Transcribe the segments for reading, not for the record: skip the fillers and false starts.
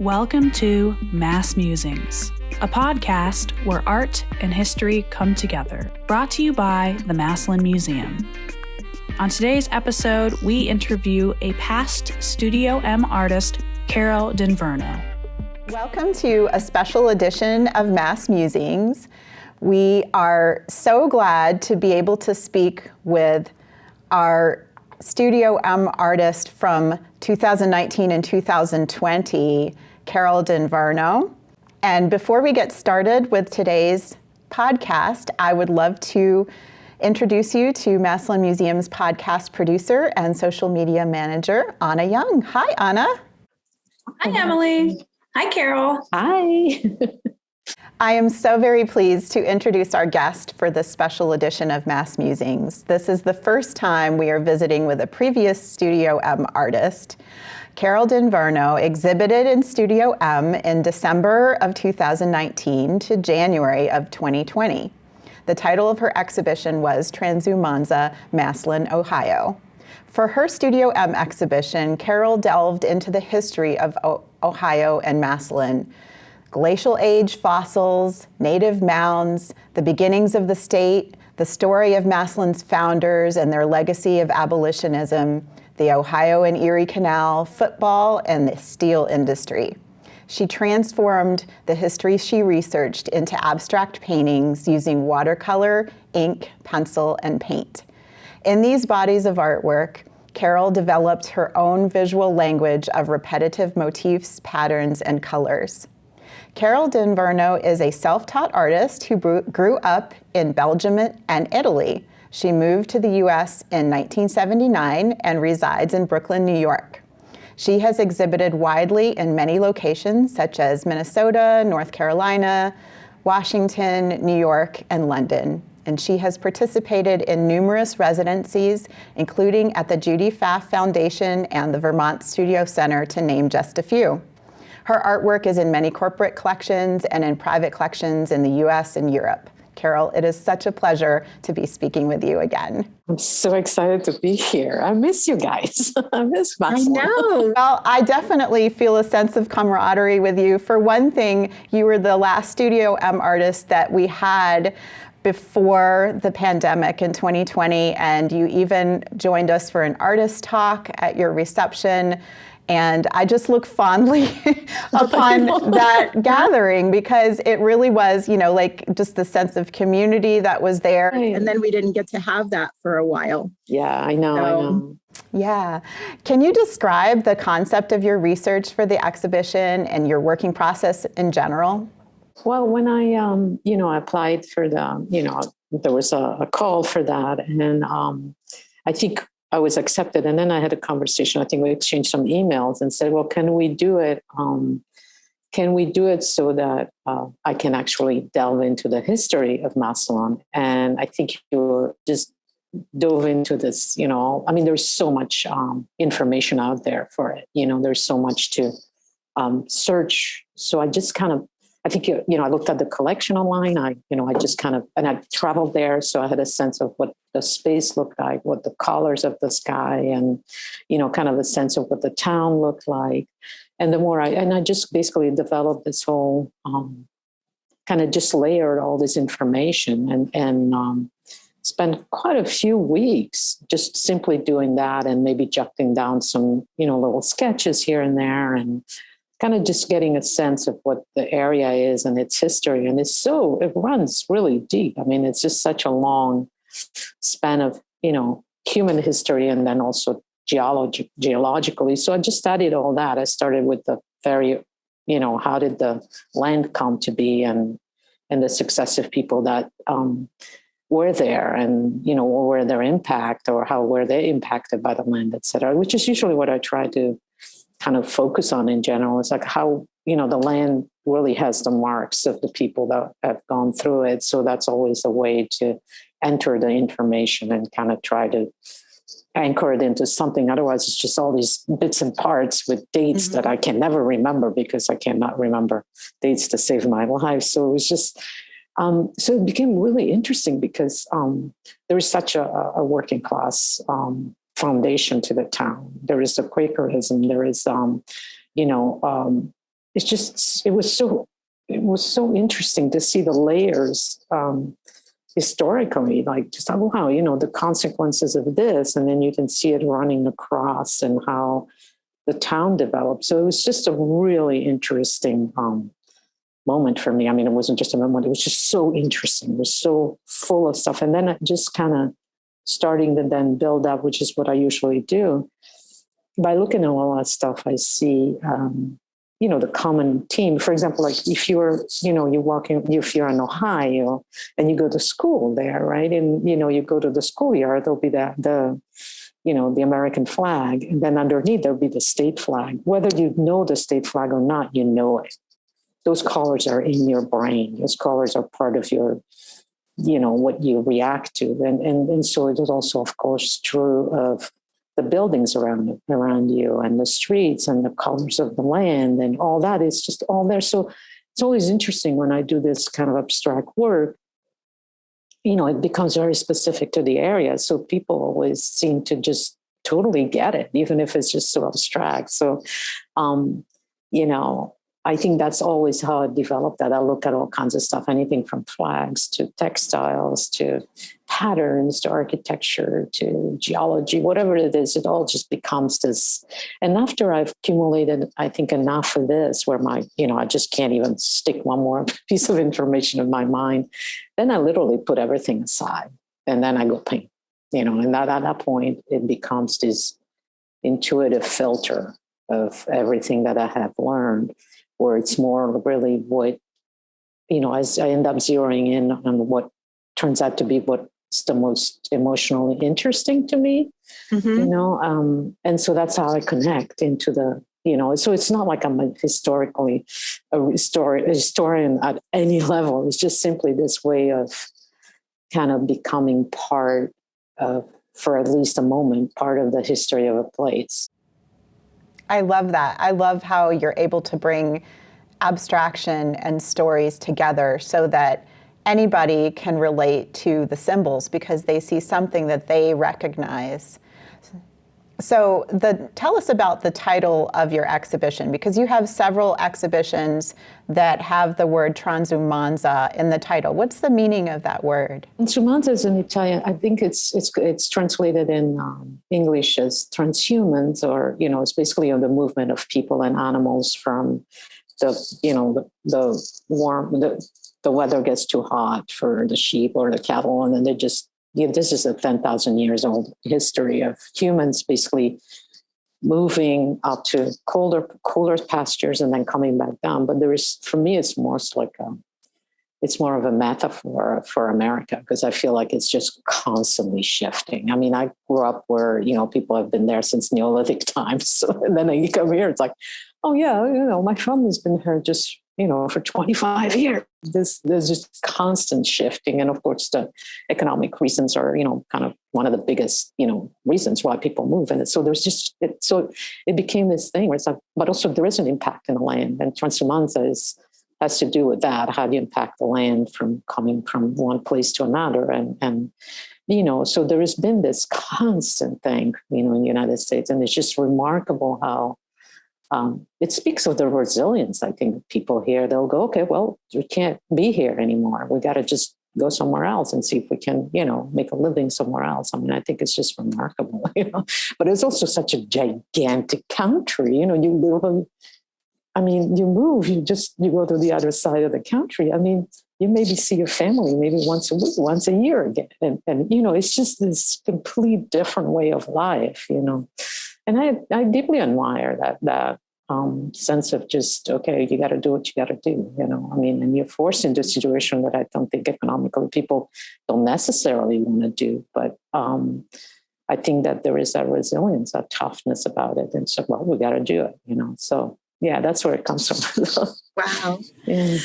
Welcome to MassMusings, a podcast where art and history come together, brought to you by the Massillon Museum. On today's episode, we interview a past Studio M artist, Carole Dinverno. Welcome to a special edition of MassMusings. We are so glad to be able to speak with our Studio M artist from 2019 and 2020, Carole Dinverno. And before we get started with today's podcast, I would love to introduce you to Massillon Museum's podcast producer and social media manager, Anna Young. Hi, Anna. Hi, Emily. Hi, Carole. Hi. I am so very pleased to introduce our guest for this special edition of MassMusings. This is the first time we are visiting with a previous Studio M artist. Carole Dinverno exhibited in Studio M in December of 2019 to January of 2020. The title of her exhibition was Transumanza, Massillon, Ohio. For her Studio M exhibition, Carole delved into the history of Ohio and Massillon, glacial age fossils, native mounds, the beginnings of the state, the story of Massillon's founders and their legacy of abolitionism, the Ohio and Erie Canal, football, and the steel industry. She transformed the history she researched into abstract paintings using watercolor, ink, pencil, and paint. In these bodies of artwork, Carole developed her own visual language of repetitive motifs, patterns, and colors. Carole Dinverno is a self-taught artist who grew up in Belgium and Italy. She moved to the U.S. in 1979 and resides in Brooklyn, New York. She has exhibited widely in many locations such as Minnesota, North Carolina, Washington, New York, and London. And she has participated in numerous residencies, including at the Judy Pfaff Foundation and the Vermont Studio Center, to name just a few. Her artwork is in many corporate collections and in private collections in the U.S. and Europe. Carole, it is such a pleasure to be speaking with you again. I'm so excited to be here. I miss you guys. I miss Massillon. I know. Well, I definitely feel a sense of camaraderie with you. For one thing, you were the last Studio M artist that we had before the pandemic in 2020, and you even joined us for an artist talk at your reception. And I just look fondly upon that gathering because it really was, like just the sense of community that was there. Right. And then we didn't get to have that for a while. Yeah, I know. Yeah. Can you describe the concept of your research for the exhibition and your working process in general? Well, when I applied for there was a call for that. And I think I was accepted, and then I had a conversation. I think we exchanged some emails and said, well, can we do it? Can we do it so that I can actually delve into the history of Massillon? And I think you just dove into this, there's so much information out there for it. There's so much to search. So I just I think, I looked at the collection online. I traveled there. So I had a sense of what the space looked like, what the colors of the sky, and, kind of a sense of what the town looked like. And the more I just basically developed this whole kind of just layered all this information and spent quite a few weeks just simply doing that and maybe jotting down some, little sketches here and there and kind of just getting a sense of what the area is and its history. And it runs really deep. It's just such a long span of, human history and then also geologically. So I just studied all that. I started with the very, how did the land come to be and the successive people that were there and, what were their impact or how were they impacted by the land, et cetera, which is usually what I try to kind of focus on in general. It's like how, the land really has the marks of the people that have gone through it. So that's always a way to enter the information and kind of try to anchor it into something. Otherwise, it's just all these bits and parts with dates that I can never remember because I cannot remember dates to save my life. So it was just, so it became really interesting because there was such a working class foundation to the town. There is the Quakerism. There is, it was so interesting to see the layers historically, like just, oh, wow, the consequences of this. And then you can see it running across and how the town developed. So it was just a really interesting moment for me. I mean, it wasn't just a moment, it was just so interesting. It was so full of stuff. And then it just kind of starting to then build up, which is what I usually do. By looking at all that stuff, I see, the common theme. For example, like if you're walking, if you're in Ohio and you go to school there, right? And, you go to the schoolyard, there'll be the American flag. And then underneath, there'll be the state flag. Whether you know the state flag or not, you know it. Those colors are in your brain. Those colors are part of your, what you react to. And so it is also, of course, true of the buildings around you and the streets and the colors of the land and all that is just all there. So it's always interesting when I do this kind of abstract work, it becomes very specific to the area. So people always seem to just totally get it, even if it's just so abstract. So, I think that's always how I developed that. I look at all kinds of stuff, anything from flags to textiles to patterns to architecture to geology, whatever it is, it all just becomes this. And after I've accumulated, I think, enough of this where I just can't even stick one more piece of information in my mind, then I literally put everything aside and then I go paint, and at that point, it becomes this intuitive filter of everything that I have learned, where it's more really what, as I end up zeroing in on what turns out to be what's the most emotionally interesting to me, and so that's how I connect into the, so it's not like I'm a historian at any level. It's just simply this way of kind of becoming part of, for at least a moment, part of the history of a place. I love that. I love how you're able to bring abstraction and stories together so that anybody can relate to the symbols because they see something that they recognize. So tell us about the title of your exhibition, because you have several exhibitions that have the word Transumanza in the title. What's the meaning of that word? Transumanza is in Italian. I think it's translated in English as transhumans, or, it's basically on the movement of people and animals from the weather gets too hot for the sheep or the cattle, and then they just, this is a 10,000 years old history of humans basically moving up to cooler pastures and then coming back down. But for me, it's more of a metaphor for America, because I feel like it's just constantly shifting. I mean, I grew up where, people have been there since Neolithic times. So, and then you come here, it's like, oh yeah, my family's been here just, for 25 years. There's just constant shifting. And of course, the economic reasons are, kind of one of the biggest, reasons why people move. And so it became this thing where it's like, but also there is an impact in the land. And Transumanza has to do with that. How do you impact the land from coming from one place to another? And so there has been this constant thing, in the United States. And it's just remarkable how it speaks of the resilience. I think people here, they'll go, okay, well, we can't be here anymore. We got to just go somewhere else and see if we can, make a living somewhere else. I mean, I think it's just remarkable, but it's also such a gigantic country. You literally, you move, you go to the other side of the country. I mean, you maybe see your family maybe once a week, once a year again. And it's just this complete different way of life, And I deeply admire that sense of just, okay, you got to do what you got to do, and you're forced into a situation that I don't think economically people don't necessarily want to do. But I think that there is that resilience, that toughness about it. And so, well, we got to do it, So, yeah, that's where it comes from. Wow. Yeah.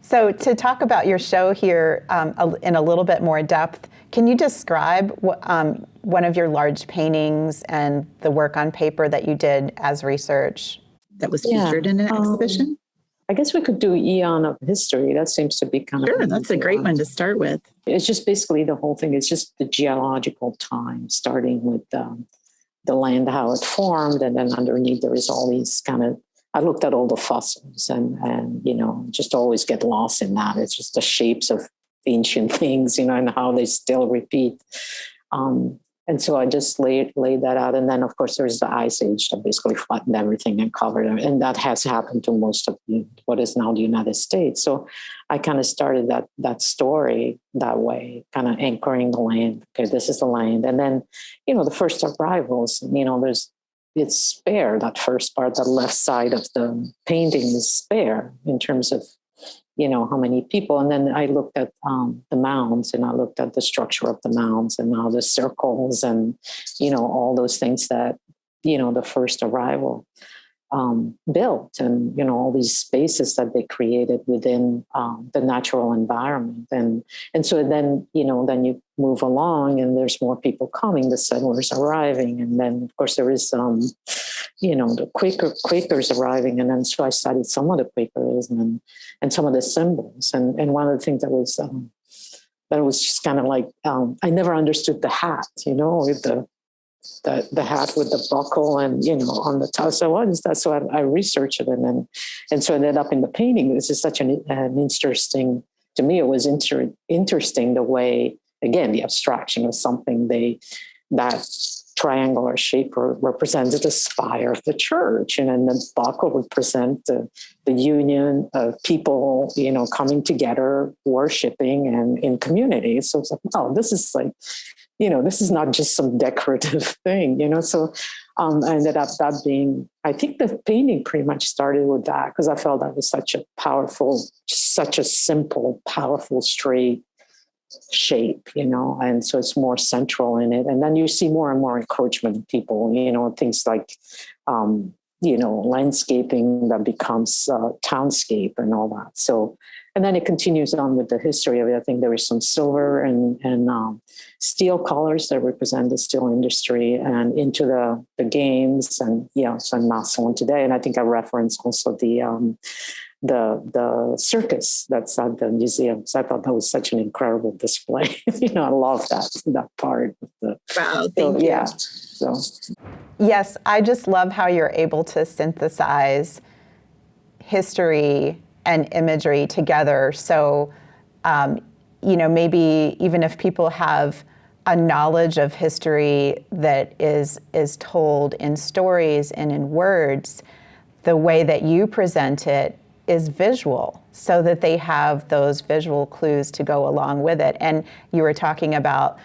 So to talk about your show here in a little bit more depth, can you describe one of your large paintings and the work on paper that you did as research that was featured in an exhibition? I guess we could do Eon of History. That seems to be kind of... Sure, that's a great one to start with. It's just basically the whole thing. It's just the geological time, starting with the land, how it formed, and then underneath there is all these kind of... I looked at all the fossils and, just always get lost in that. It's just the shapes of ancient things, and how they still repeat. And so I just laid that out. And then, of course, there's the Ice Age that basically flattened everything and covered it. And that has happened to most of what is now the United States. So I kind of started that story that way, kind of anchoring the land. Okay, this is the land. And then, the first arrivals, it's spare. That first part, the left side of the painting is spare in terms of how many people. And then I looked at the mounds, and I looked at the structure of the mounds and all the circles and, all those things that, the first arrival built, and, all these spaces that they created within the natural environment. And so then, then you move along and there's more people coming, the settlers arriving. And then, of course, there is, the Quakers arriving. And then so I studied some of the Quakerism and some of the symbols. And one of the things that was just kind of like, I never understood the hat, with the hat with the buckle and, on the top. So what is that? So I researched it and so I ended up in the painting. This is such an interesting, to me, it was interesting the way, again, the abstraction of something that triangular shape represented the spire of the church, and then the buckle represent the union of people, coming together, worshiping and in community. So it's like, oh, this is like, this is not just some decorative thing, So I ended up that being, I think the painting pretty much started with that, because I felt that was such a simple, powerful, straight shape, and so it's more central in it. And then you see more and more encroachment of people, things like, landscaping that becomes townscape and all that. So, and then it continues on with the history of it. I think there is some silver and steel colors that represent the steel industry, and into the games, and so Massillon today. And I think I referenced also the circus that's at the museum. So I thought that was such an incredible display. I love that part of the. Wow, thank you. Yeah. So. Yes, I just love how you're able to synthesize history and imagery together. So, maybe even if people have a knowledge of history that is told in stories and in words, the way that you present it is visual, so that they have those visual clues to go along with it. And you were talking about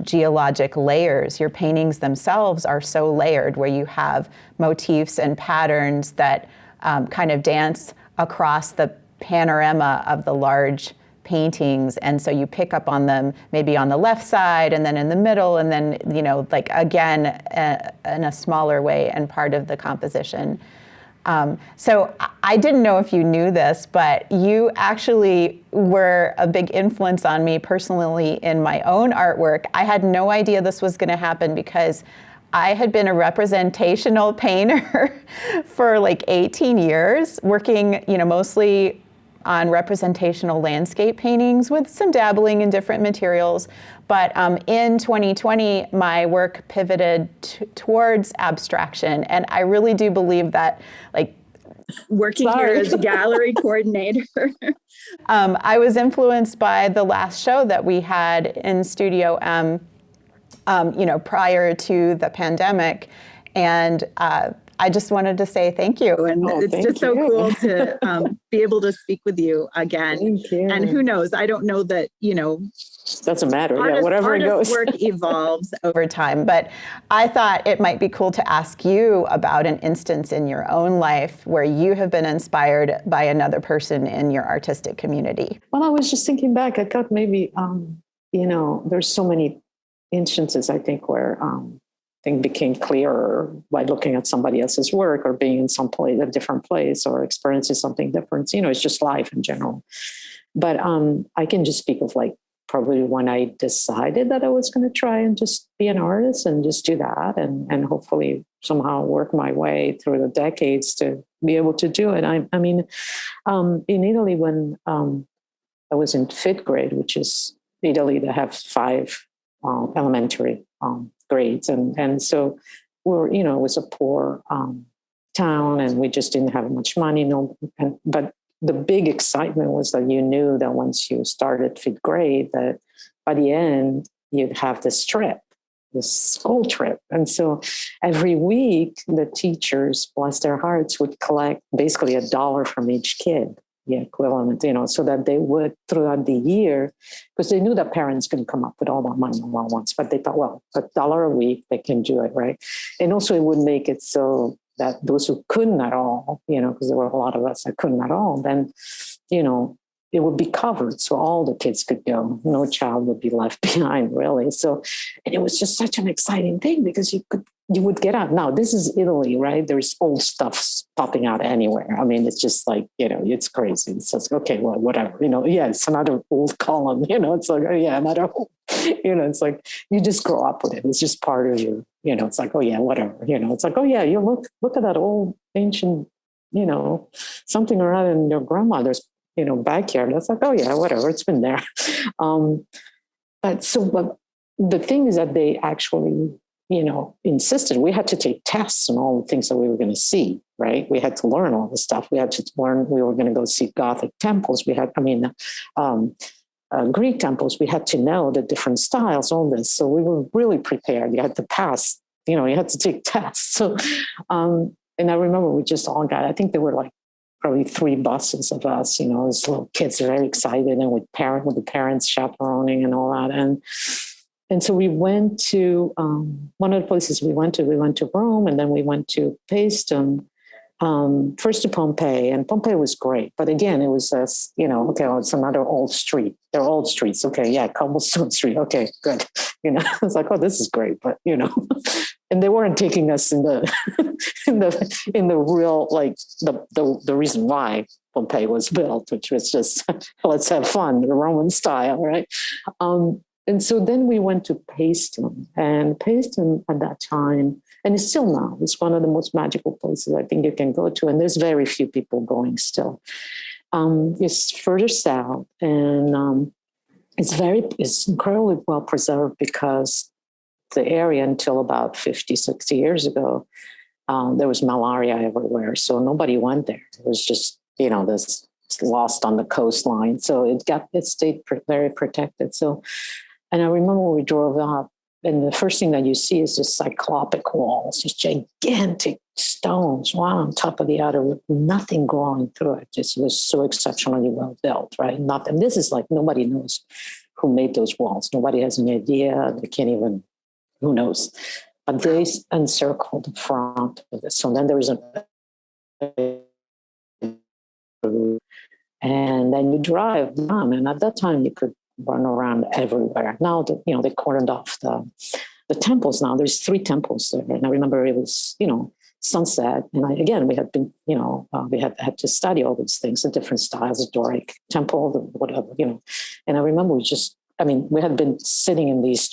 geologic layers. Your paintings themselves are so layered, where you have motifs and patterns that kind of dance across the panorama of the large paintings. And so you pick up on them maybe on the left side, and then in the middle, and then, like again, in a smaller way, and part of the composition. So I didn't know if you knew this, but you actually were a big influence on me personally in my own artwork. I had no idea this was going to happen, because I had been a representational painter for like 18 years, working, mostly on representational landscape paintings with some dabbling in different materials. But in 2020, my work pivoted towards abstraction. And I really do believe that, like, working here as a gallery coordinator. I was influenced by the last show that we had in Studio M, prior to the pandemic. And I just wanted to say thank you. And it's just so cool to be able to speak with you again. Thank you. And who knows, I don't know that, doesn't matter. Whatever it goes. Work evolves over time. But I thought it might be cool to ask you about an instance in your own life where you have been inspired by another person in your artistic community. Well, I was just thinking back. I thought maybe, there's so many instances, I think, where thing became clearer by looking at somebody else's work, or being in a different place, or experiencing something different. It's just life in general. But I can just speak of like probably when I decided that I was going to try and just be an artist and just do that, and hopefully somehow work my way through the decades to be able to do it. I mean, in Italy, when I was in 5th grade, which is Italy, they have 5 elementary grades. And so it was a poor town, and we just didn't have much money. But the big excitement was that you knew that once you started fifth grade, that by the end you'd have this trip, this school trip. And so every week, the teachers, bless their hearts, would collect basically $1 from each kid, the equivalent, so that they would throughout the year, because they knew that parents couldn't come up with all that money all at once, but they thought, well, $1 a week, they can do it, right? And also it would make it so that those who couldn't at all, because there were a lot of us that couldn't at all, then, it would be covered. So all the kids could go. No child would be left behind, really. So, and it was just such an exciting thing because you would get out. Now, this is Italy, right? There's old stuff popping out anywhere. I mean, it's just like, it's crazy. It's just, okay, well, whatever, it's another old column, it's like, oh, yeah, another, it's like, you just grow up with it. It's just part of you, it's like, oh yeah, whatever, it's like, oh yeah, you look at that old ancient, something or other in your grandmother's, backyard. That's like, oh yeah, whatever, it's been there. But the thing is that they actually, insisted we had to take tests and all the things that we were going to see, right? We had to learn all the stuff. We had to learn, we were going to go see Gothic temples. Greek temples. We had to know the different styles, all this. So we were really prepared. You had to pass, you had to take tests. So, and I remember we just all got, I think there were like probably 3 buses of us, as little kids, very excited, and with the parents chaperoning and all that. And so we went to one of the places we went to Rome, and then we went to Paestum, first to Pompeii, and Pompeii was great. But again, it was okay, well, it's another old street. They're old streets. Okay, yeah, cobblestone street. Okay, good. It's like, oh, this is great, but and they weren't taking us in the in the real, like the reason why Pompeii was built, which was just let's have fun, the Roman style, right? And so then we went to Paestum, and Paestum at that time, and it's still now, it's one of the most magical places I think you can go to, and there's very few people going still. It's further south, and it's incredibly well preserved because the area until about 50, 60 years ago, there was malaria everywhere. So nobody went there. It was just, this lost on the coastline. So it stayed very protected. So, and I remember when we drove up, and the first thing that you see is this cyclopic walls, these gigantic stones, one on top of the other, with nothing growing through it. It was so exceptionally well built, right? Nothing. This is like, nobody knows who made those walls. Nobody has any idea. They can't even, who knows? But they encircled the front of it. So then there was and then you drive down, and at that time you could run around everywhere. Now they cordoned off the temples. Now there's 3 temples there, and I remember it was sunset, and we had been we had to study all these things, the different styles, the Doric temple, the whatever, and I remember we had been sitting in these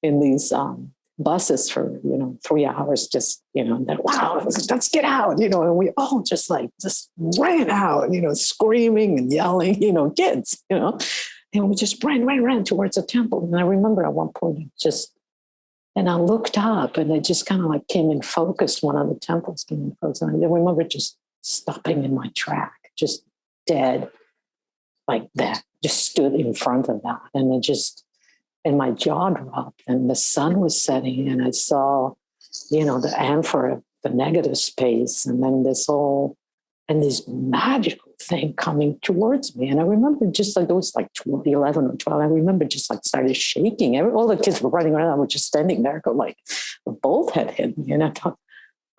in these buses for 3 hours, just and then, wow, let's get out, and we all just ran out, screaming and yelling, kids, and we just ran towards the temple. And I remember at one point and I looked up, and it just kind of like came in focus. One of the temples came in focus, and I remember just stopping in my track, just dead, like that, just stood in front of that, and my jaw dropped, and the sun was setting, and I saw, the amphora, the negative space, and then this magical thing coming towards me. And I remember just like, it was like 11 or 12. I remember just like started shaking. All the kids were running around. I was just standing there, like a bolt had hit me. And I thought,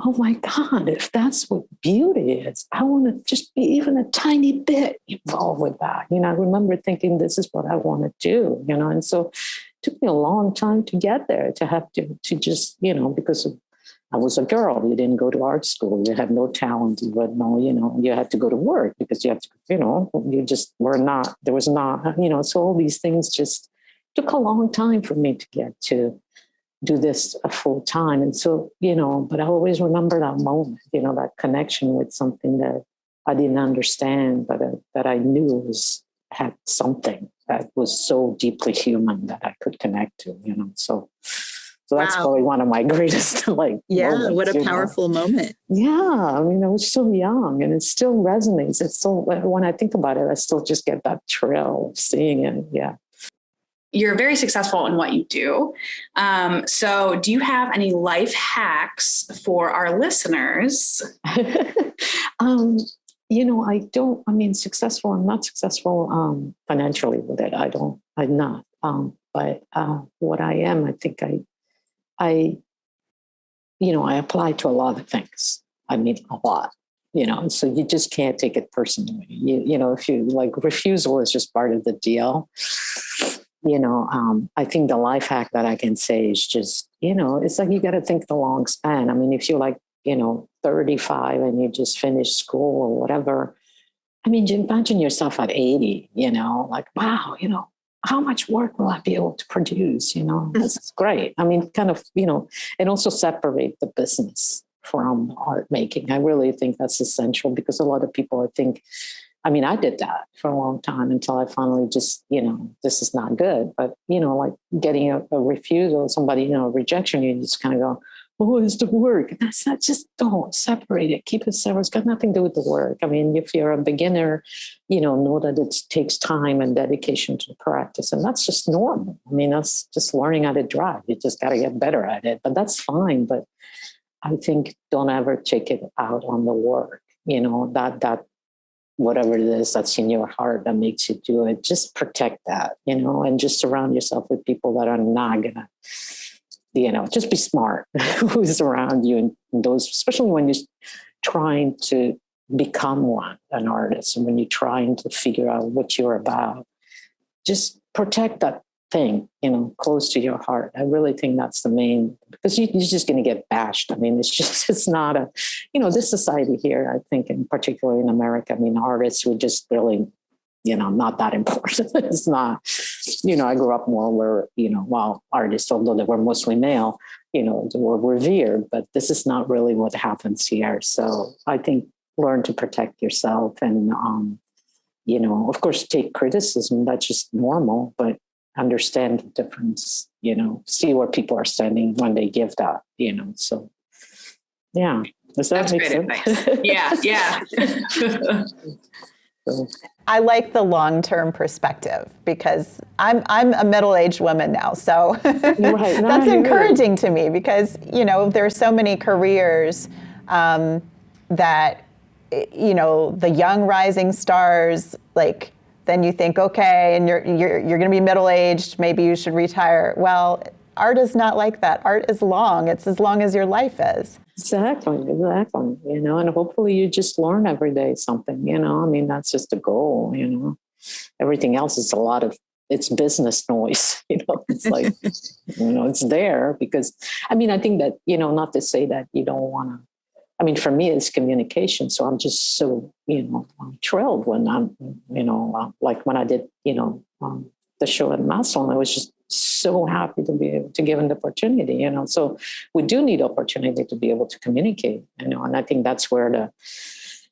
oh my God, if that's what beauty is, I want to just be even a tiny bit involved with that. I remember thinking, this is what I want to do, and so it took me a long time to get there, to have to just, because I was a girl. You didn't go to art school. You had no talent. You had no, you had to go to work because you have to, you just were not, there was not, so all these things just took a long time for me to get to do this a full time. And so, but I always remember that moment, that connection with something that I didn't understand, but that I knew had something that was so deeply human that I could connect to, So So that's probably one of my greatest moments, what a powerful moment. Yeah, I mean, I was so young, and it still resonates. It's still, when I think about it, I still just get that thrill of seeing it. Yeah. You're very successful in what you do. So do you have any life hacks for our listeners? I don't, successful, I'm not successful financially with it. I'm not. But what I am, I think I apply to a lot of things. A lot, so you just can't take it personally. If you refusal is just part of the deal. I think the life hack that I can say is just, it's like you got to think the long span. If you're 35 and you just finished school or whatever, imagine yourself at 80, wow, how much work will I be able to produce? That's great. And also separate the business from art making. I really think that's essential, because a lot of people, I did that for a long time until I finally just, this is not good. But, getting a refusal, somebody, rejection, you just kind of go, oh, it's the work. That's not, just don't separate it. Keep it separate. It's got nothing to do with the work. If you're a beginner, know that it takes time and dedication to practice. And that's just normal. That's just learning how to drive. You just got to get better at it. But that's fine. But I think don't ever take it out on the work, that whatever it is that's in your heart that makes you do it, just protect that, and just surround yourself with people that are not gonna, just be smart who's around you. And those, especially when you're trying to become an artist, and when you're trying to figure out what you're about, just protect that thing, close to your heart. I really think that's the main, because you're just going to get bashed. It's not this society here, I think, in particular in America, artists were just really, not that important. It's not, I grew up more where, while artists, although they were mostly male, they were revered, but this is not really what happens here. So I think learn to protect yourself and, of course, take criticism. That's just normal, but understand the difference, see where people are standing when they give that, so yeah. Does that make sense? Yeah. I like the long-term perspective, because I'm a middle-aged woman now. So right. That's encouraging to me, because, there are so many careers that, the young rising stars, then you think, okay, and you're going to be middle-aged, maybe you should retire. Well, art is not like that. Art is long. It's as long as your life is. Exactly. And hopefully you just learn every day something, that's just the goal, Everything else is it's business noise, it's like, it's there because, I think that, not to say that you don't want to, for me, it's communication. So I'm just so, I'm thrilled when I'm, like when I did, the show at Massillon, I was just so happy to be able to give an opportunity, So we do need opportunity to be able to communicate, and I think that's where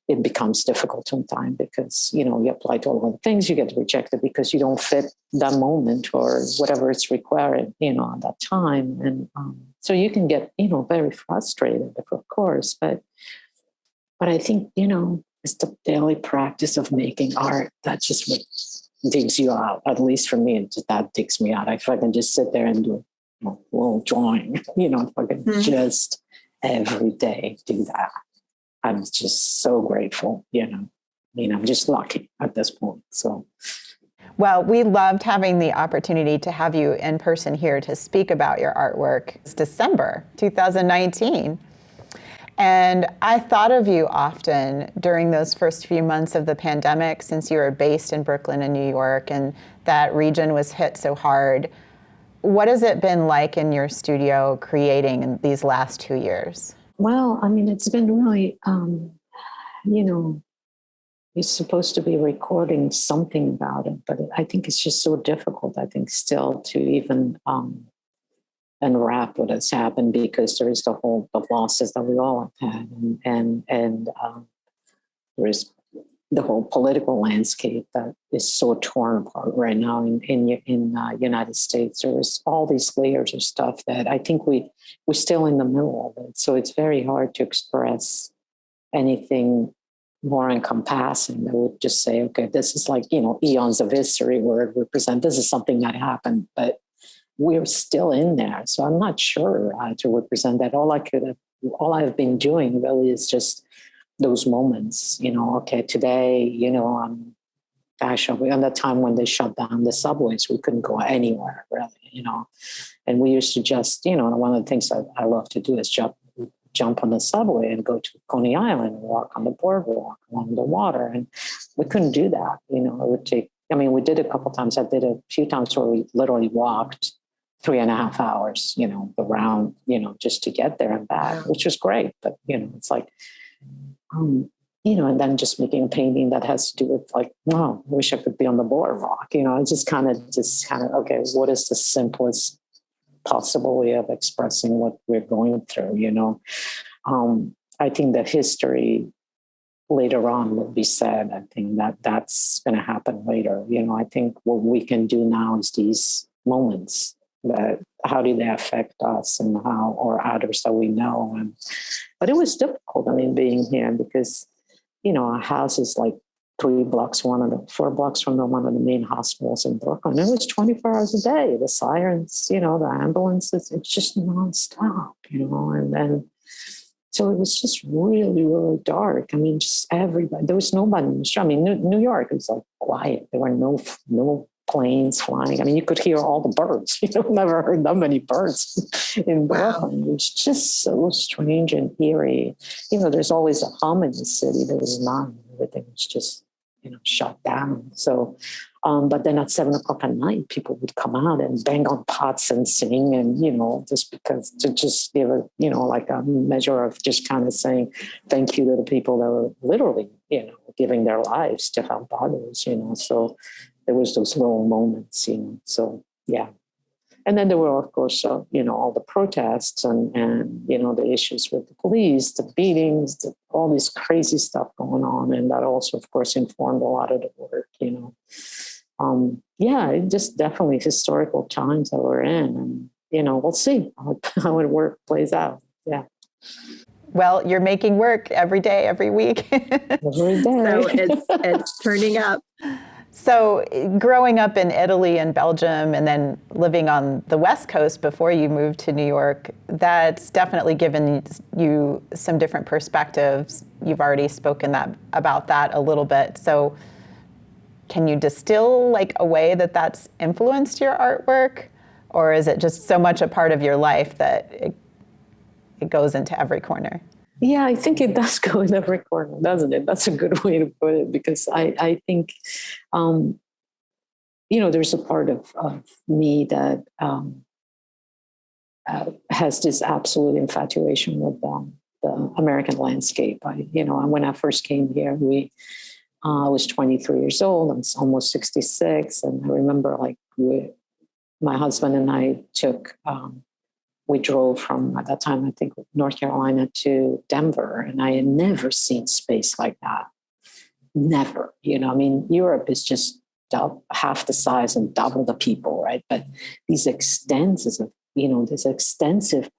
it becomes difficult sometimes, because, you apply to all the things, you get rejected because you don't fit that moment or whatever it's required, at that time. And so you can get, very frustrated, of course, but I think, it's the daily practice of making art. That's just what digs you out. At least for me, that digs me out. If I can just sit there and do a little drawing, if I can just every day do that, I'm just so grateful, I'm just lucky at this point. So, well, we loved having the opportunity to have you in person here to speak about your artwork. It's December 2019. And I thought of you often during those first few months of the pandemic, since you were based in Brooklyn and New York, and that region was hit so hard. What has it been like in your studio creating in these last 2 years? Well, it's been really, you're supposed to be recording something about it, but I think it's just so difficult, still to even unwrap what has happened, because there is the losses that we all have had, and there is, the whole political landscape that is so torn apart right now in United States. There's all these layers of stuff that I think we're still in the middle of it. So it's very hard to express anything more encompassing that would just say, okay, this is like, eons of history where it represents, this is something that happened, but we're still in there. So I'm not sure to represent that. All I've been doing really is just those moments, okay, today, gosh, on that time when they shut down the subways, we couldn't go anywhere really, and we used to just, one of the things that I love to do is jump on the subway and go to Coney Island and walk on the boardwalk along the water. And we couldn't do that. It would take, we did it a couple of times. I did a few times where we literally walked 3.5 hours, the round, just to get there and back, which was great. But, it's like, and then just making a painting that has to do with like, wow, I wish I could be on the boardwalk. I just kind of, okay, what is the simplest possible way of expressing what we're going through, I think that history later on will be said. I think that's going to happen later. I think what we can do now is these moments that how do they affect us and how, or others that we know. But it was difficult, being here because, our house is like 4 blocks from one of the main hospitals in Brooklyn. It was 24 hours a day. The sirens, the ambulances, it's just nonstop, and then, so it was just really, really dark. Just everybody, there was nobody in the street. New York, it was like quiet. There were no planes flying. You could hear all the birds. Never heard that many birds in Brooklyn. Wow. It's just so strange and eerie. There's always a hum in the city. There was none. Everything was just, shut down. So, but then at 7:00 at night, people would come out and bang on pots and sing, and just because to just give a like a measure of just kind of saying thank you to the people that were literally giving their lives to help others. So there was those little moments. So yeah. And then there were, of course, all the protests and the issues with the police, the beatings, all this crazy stuff going on. And that also, of course, informed a lot of the work, it just definitely historical times that we're in. And, we'll see how it plays out. Yeah. Well, you're making work every day, every week. Every day. So it's turning up. So growing up in Italy and Belgium and then living on the West Coast before you moved to New York, that's definitely given you some different perspectives. You've already spoken about that a little bit. So can you distill like a way that that's influenced your artwork? Or is it just so much a part of your life that it goes into every corner? Yeah, I think it does go in every corner, doesn't it? That's a good way to put it, because I think, there's a part of me that has this absolute infatuation with the American landscape. When I first came here, I was 23 years old. I'm almost 66. And I remember my husband and I we drove from, at that time, I think, North Carolina to Denver, and I had never seen space like that. Never. Europe is just half the size and double the people, right? But these extensive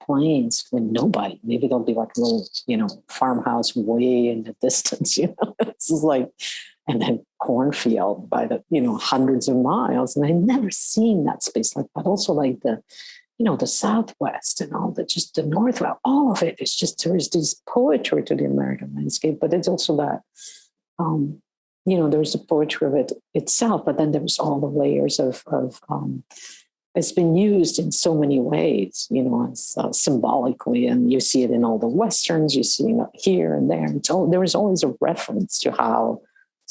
plains with nobody. Maybe there'll be like a little, farmhouse way in the distance, It's just like, and then cornfield by the, hundreds of miles. And I'd never seen that space like that. Also like the Southwest and all that, just the Northwest, all of it is just, there is this poetry to the American landscape, but it's also that, there's the poetry of it itself, but then there's all the layers of it's been used in so many ways, symbolically, and you see it in all the Westerns, you see it here and there. There is always a reference to how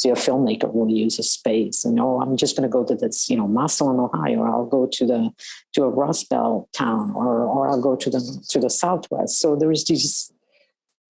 a filmmaker will use a space, and I'm just going to go to this, Massillon, Ohio, or I'll go to a Rust Belt town, or I'll go to the Southwest. So there is this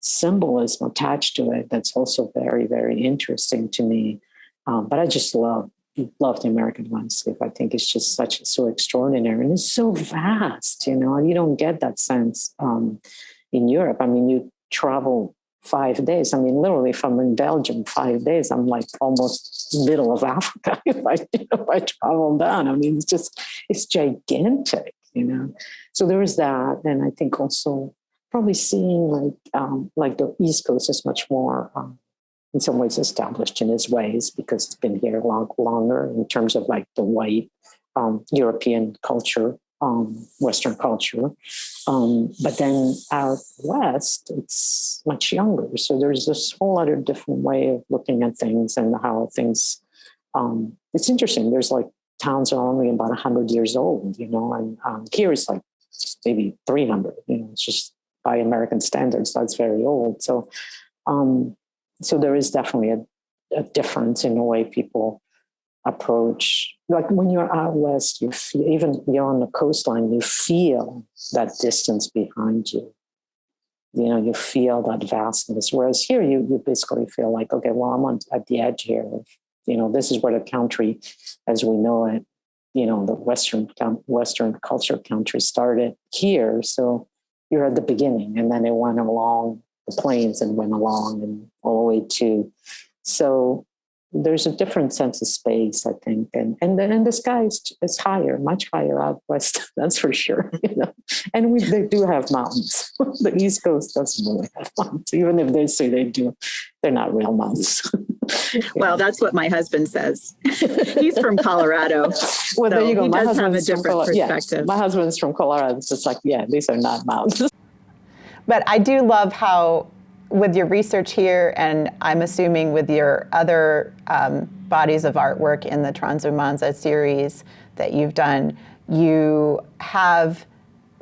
symbolism attached to it that's also very, very interesting to me. But I just love the American landscape. I think it's just so extraordinary, and it's so vast. You don't get that sense in Europe. You travel 5 days. I mean, literally from in Belgium, 5 days, I'm like almost middle of Africa if I travel down. I mean, it's gigantic, So there is that. And I think also probably seeing like the East Coast is much more, in some ways, established in its ways because it's been here longer in terms of like the white European culture, Western culture. But then out west, it's much younger. So there's this whole other different way of looking at things and how things, it's interesting. There's like towns are only about 100 years old, and here it's like maybe 300, it's just by American standards, that's very old. So, so there is definitely a difference in the way people approach. Like when you're out west, you feel, even you're on the coastline, you feel that distance behind you. You feel that vastness. Whereas here, you basically feel like, okay, well, I'm at the edge here. This is where the country, as we know it, the Western culture country started here. So you're at the beginning, and then it went along the plains and went along and all the way to. So there's a different sense of space, I think, and the sky is higher, much higher out west. That's for sure. And they do have mountains. The East Coast doesn't really have mountains, even if they say they do. They're not real mountains. Well, that's what my husband says. He's from Colorado. Well, there you go. He My does have a husband's from different perspective. Yeah, my husband's from Colorado. It's just like, yeah, these are not mountains. But I do love how, with your research here, and I'm assuming with your other bodies of artwork in the Transumanza series that you've done, you have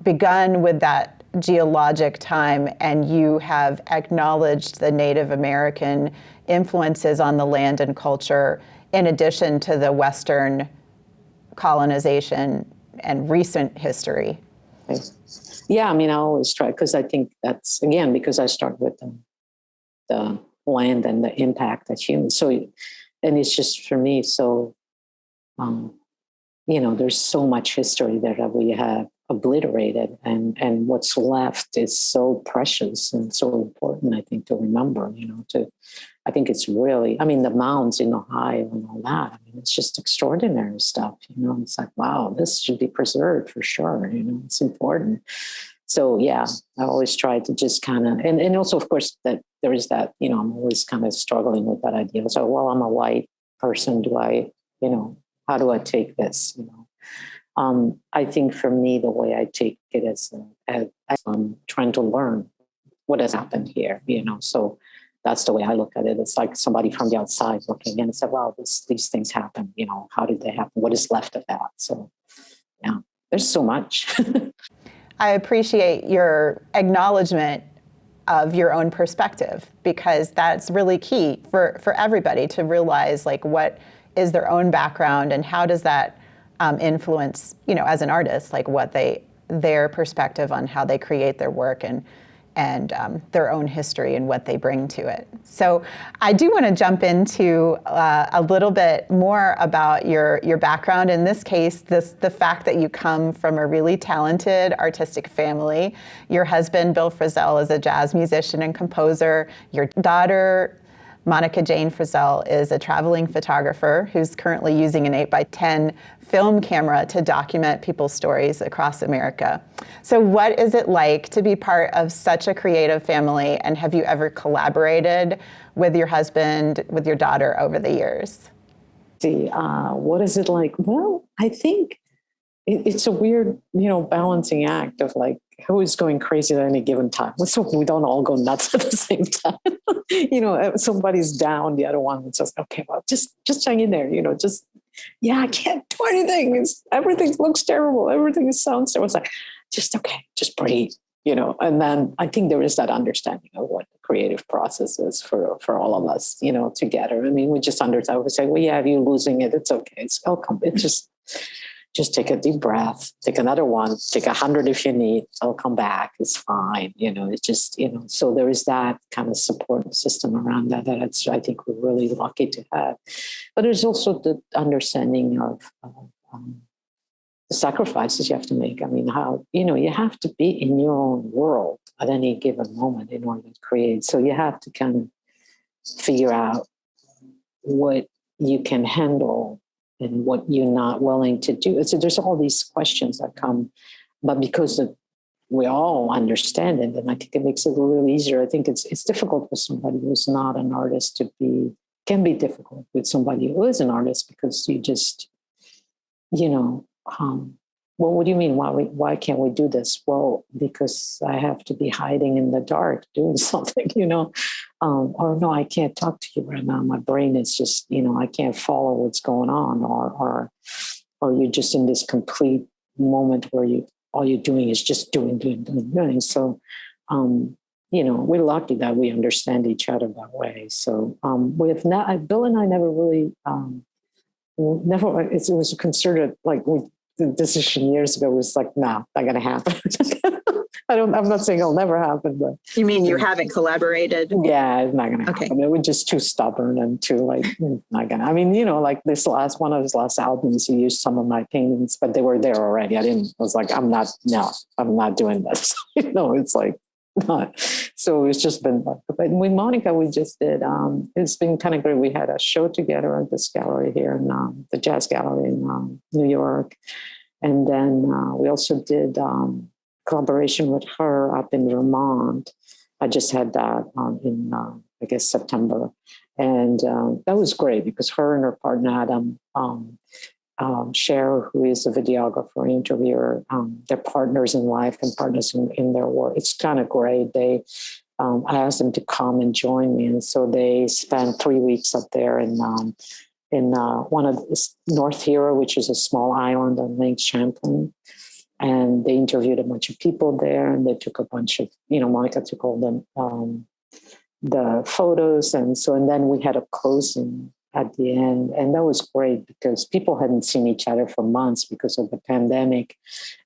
begun with that geologic time, and you have acknowledged the Native American influences on the land and culture, in addition to the Western colonization and recent history. Yeah, I mean, I always try, because I think that's, again, because I start with the land and the impact that humans. So, and it's just for me, so, there's so much history there that we have obliterated, and what's left is so precious and so important, I think, to remember, I think it's really, I mean, the mounds in Ohio and all that, I mean, it's just extraordinary stuff, it's like, wow, this should be preserved for sure, it's important. So yeah, I always try to just kind of, and also, of course, that there is that, I'm always kind of struggling with that idea. So, well, I'm a white person. Do I, how do I take this? I think for me, the way I take it is I'm trying to learn what has happened here, so that's the way I look at it. It's like somebody from the outside looking in and said, well, these things happen, how did they happen? What is left of that? So yeah, there's so much. I appreciate your acknowledgement of your own perspective, because that's really key for everybody to realize, like, what is their own background and how does that influence, as an artist, like their perspective on how they create their work and their own history and what they bring to it. So I do want to jump into a little bit more about your background. In this case, the fact that you come from a really talented artistic family. Your husband, Bill Frizzell, is a jazz musician and composer. Your daughter, Monica Jane Frizzell, is a traveling photographer who's currently using an 8x10 film camera to document people's stories across America. So what is it like to be part of such a creative family, and have you ever collaborated with your husband, with your daughter over the years? What is it like? Well, I think it's a weird, balancing act of like, who is going crazy at any given time? So we don't all go nuts at the same time. If somebody's down, the other one would just, okay, well, just hang in there, I can't do anything. Everything looks terrible. Everything sounds terrible. It's like, just breathe, and then I think there is that understanding of what the creative process is for all of us, together. I mean, we just understand, we say, well, yeah, if you're losing it, it's okay. I'll come. It's just take a deep breath, take another one, take 100 if you need, I'll come back. It's fine. It's just, so there is that kind of support system around that I think we're really lucky to have. But there's also the understanding of sacrifices you have to make. I mean, how, you have to be in your own world at any given moment in order to create. So you have to kind of figure out what you can handle and what you're not willing to do. So there's all these questions that come, but because we all understand it, and I think it makes it a little easier. I think it's difficult for somebody who's not an artist can be difficult with somebody who is an artist, because you just, well, what do you mean? Why can't we do this? Well, because I have to be hiding in the dark doing something, or no, I can't talk to you right now. My brain is just, I can't follow what's going on, or you're just in this complete moment where all you're doing is just doing. So, we're lucky that we understand each other that way. So, Bill and I never really, it was considered like the decision years ago was like, no, not going to happen. I'm not saying it'll never happen, but. You mean you haven't collaborated? Yeah, it's not going to Okay. happen. It was just too stubborn and too not going to. I mean, like this one of his last albums, he used some of my paintings, but they were there already. I was like, I'm not doing this. It's like, not. So it's just been, but with Monica, we just did, it's been kind of great. We had a show together at this gallery here in the Jazz Gallery in New York. And then we also did collaboration with her up in Vermont. I just had that in, I guess, September. And that was great because her and her partner, Adam, Cher, who is a videographer, interviewer, they're partners in life and partners in their work. It's kind of great. I asked them to come and join me. And so they spent 3 weeks up there in one of North Hero, which is a small island on Lake Champlain. And they interviewed a bunch of people there, and they took a bunch of, Monica took all the photos. And then we had a closing at the end. And that was great because people hadn't seen each other for months because of the pandemic.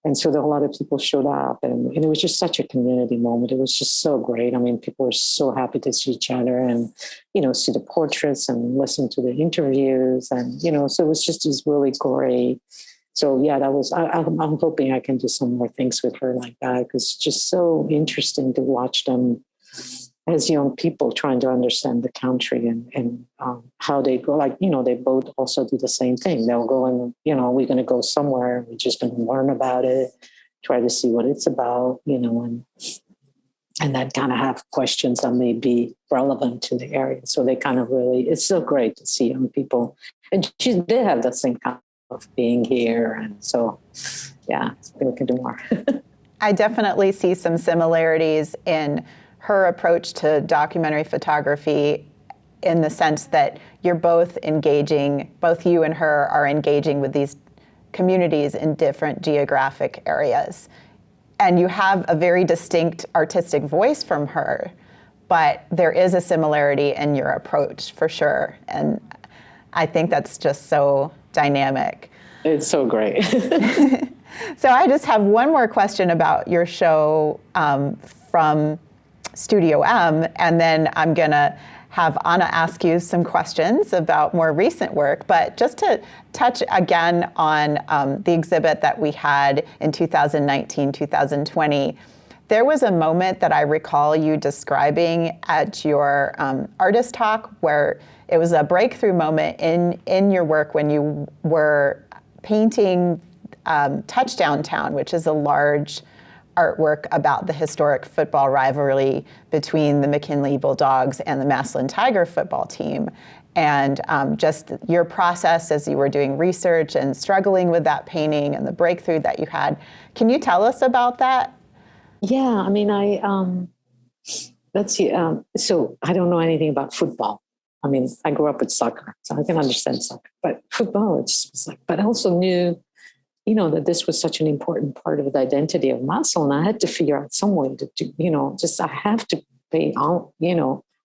And so a lot of people showed up, and it was just such a community moment. It was just so great. I mean, people were so happy to see each other and, see the portraits and listen to the interviews. And, so it was really great. So yeah, that was, I'm hoping I can do some more things with her like that, because it's just so interesting to watch them as young people trying to understand the country and how they go. Like, they both also do the same thing. They'll go and, we're going to go somewhere. We're just going to learn about it, try to see what it's about, and then kind of have questions that may be relevant to the area. So they kind of it's so great to see young people. And they have the same kind of being here. And so, yeah, I think we can do more. I definitely see some similarities in her approach to documentary photography, in the sense that you're both you and her are engaging with these communities in different geographic areas. And you have a very distinct artistic voice from her, but there is a similarity in your approach for sure. And I think that's just so dynamic. It's so great. So I just have one more question about your show from Studio M, and then I'm going to have Anna ask you some questions about more recent work. But just to touch again on the exhibit that we had in 2019, 2020, there was a moment that I recall you describing at your artist talk where it was a breakthrough moment in your work when you were painting Touchdown Town, which is a large artwork about the historic football rivalry between the McKinley Bulldogs and the Massillon Tiger football team. And just your process as you were doing research and struggling with that painting and the breakthrough that you had. Can you tell us about that? Yeah, I mean, let's see. So I don't know anything about football. I mean, I grew up with soccer, so I can understand soccer. But football, it just was like, but I also knew, that this was such an important part of the identity of Massillon. I had to figure out some way to do, I have to pay,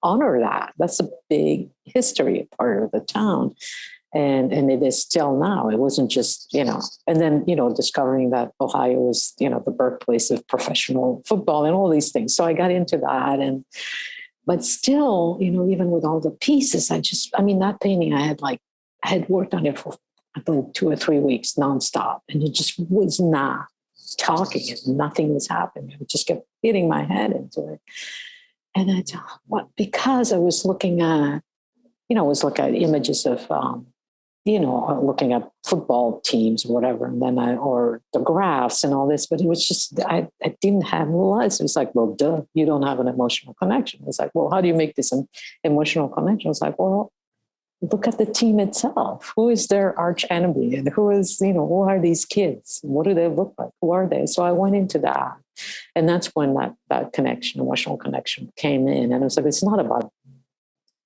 honor that. That's a big history part of the town. And it is still now. It wasn't just, and then, discovering that Ohio was, the birthplace of professional football and all these things. So I got into that. But still, even with all the pieces, that painting I had worked on it for I believe 2 or 3 weeks nonstop. And it just was not talking and nothing was happening. I just kept hitting my head into it. And I thought, what? Because I was looking at, I was looking at images of, looking at football teams or whatever, and then or the graphs and all this, but it was just, I didn't have words. It was like, well, duh, you don't have an emotional connection. It's like, well, how do you make this an emotional connection? It's like, well, look at the team itself. Who is their arch enemy? And who is, who are these kids? What do they look like? Who are they? So I went into that. And that's when that connection, emotional connection came in. And it was like, it's not about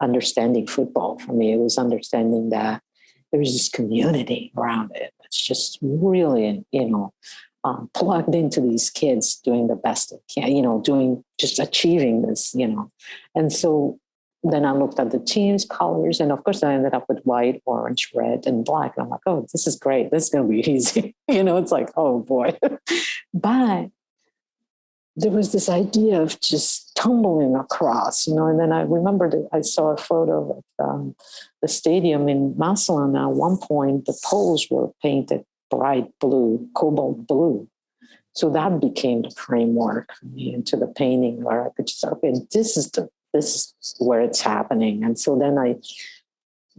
understanding football for me. It was understanding that there's this community around it. It's just really, plugged into these kids doing the best they can, just achieving this, And so then I looked at the team's colors, and of course I ended up with white, orange, red, and black. And I'm like, oh, this is great. This is going to be easy. It's like, oh boy. But there was this idea of just tumbling across, and then I remembered I saw a photo of the stadium in Massillon. At one point, the poles were painted bright blue, cobalt blue. So that became the framework for me into the painting, where I could just, okay, this is where it's happening. And so then I,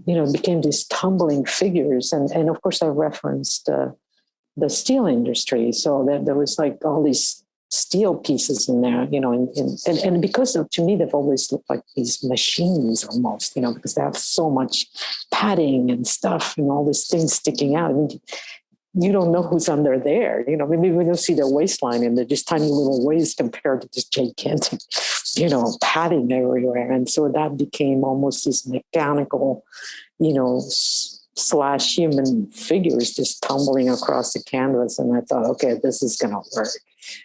it became these tumbling figures. And of course I referenced the steel industry. So there was like all these steel pieces in there, and because to me, they've always looked like these machines almost, because they have so much padding and stuff and all these things sticking out. I mean, you don't know who's under there, maybe we don't see their waistline and they're just tiny little waist compared to this gigantic, padding everywhere. And so that became almost this mechanical, / human figures just tumbling across the canvas. And I thought, okay, this is going to work.